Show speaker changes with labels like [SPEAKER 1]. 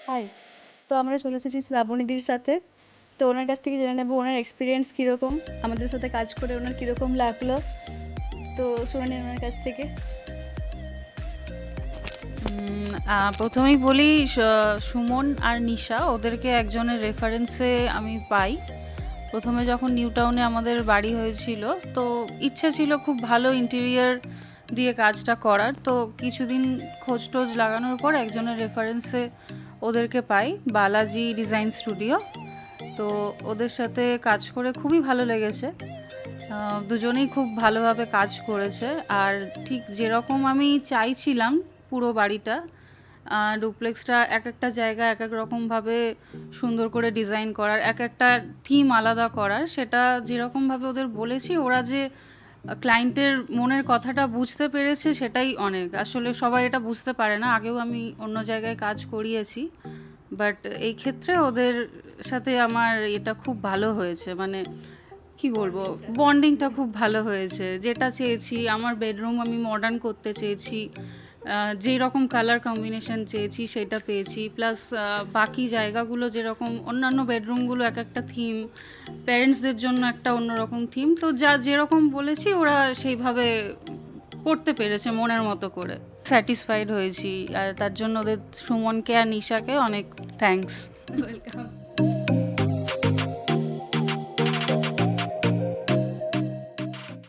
[SPEAKER 1] High. তো আমরা চলে এসেছি শ্রাবণীদির সাথে। তো ওনার কাছ থেকে জেনে নেবো ওনার এক্সপিরিয়েন্স কীরকম, আমাদের সাথে কাজ করে ওনার কীরকম লাগলো। তো শুনে নিন ওনার কাছ থেকে।
[SPEAKER 2] প্রথমেই বলি, সুমন আর নিশা ওদেরকে একজনের রেফারেন্সে আমি পাই। প্রথমে যখন নিউ টাউনে আমাদের বাড়ি হয়েছিল, তো ইচ্ছে ছিল খুব ভালো ইন্টেরিয়ার দিয়ে কাজটা করার। তো কিছুদিন খোঁজ টোজ লাগানোর পর একজনের রেফারেন্সে ওদেরকে পাই, বালাজি ডিজাইন স্টুডিও। তো ওদের সাথে কাজ করে খুবই ভালো লেগেছে। দুজনেই খুব ভালোভাবে কাজ করেছে। আর ঠিক যেরকম আমি চাইছিলাম পুরো বাড়িটা, ডুপ্লেক্সটা এক একটা জায়গায় এক এক রকমভাবে সুন্দর করে ডিজাইন করার, এক একটা থিম আলাদা করার, সেটা যেরকমভাবে ওদের বলেছি, ওরা যে ক্লায়েন্টের মনের কথাটা বুঝতে পেরেছে সেটাই অনেক। আসলে সবাই এটা বুঝতে পারে না। আগেও আমি অন্য জায়গায় কাজ করিয়েছি, বাট এই ক্ষেত্রে ওদের সাথে আমার এটা খুব ভালো হয়েছে। মানে কি বলবো, বন্ডিংটা খুব ভালো হয়েছে। যেটা চেয়েছি, আমার বেডরুম আমি মডার্ন করতে চেয়েছি, যেই রকম কালার কম্বিনেশন চেয়েছি সেটা পেয়েছি। প্লাস বাকি জায়গাগুলো যেরকম অন্যান্য বেডরুমগুলো এক একটা থিম, প্যারেন্টসদের জন্য একটা অন্যরকম থিম, তো যা যেরকম বলেছি ওরা সেইভাবে করতে পেরেছে মনের মতো করে। স্যাটিসফাইড হয়েছি, আর তার জন্য ওদের সুমনকে আর নিশাকে অনেক থ্যাঙ্কস।
[SPEAKER 1] ওয়েলকাম।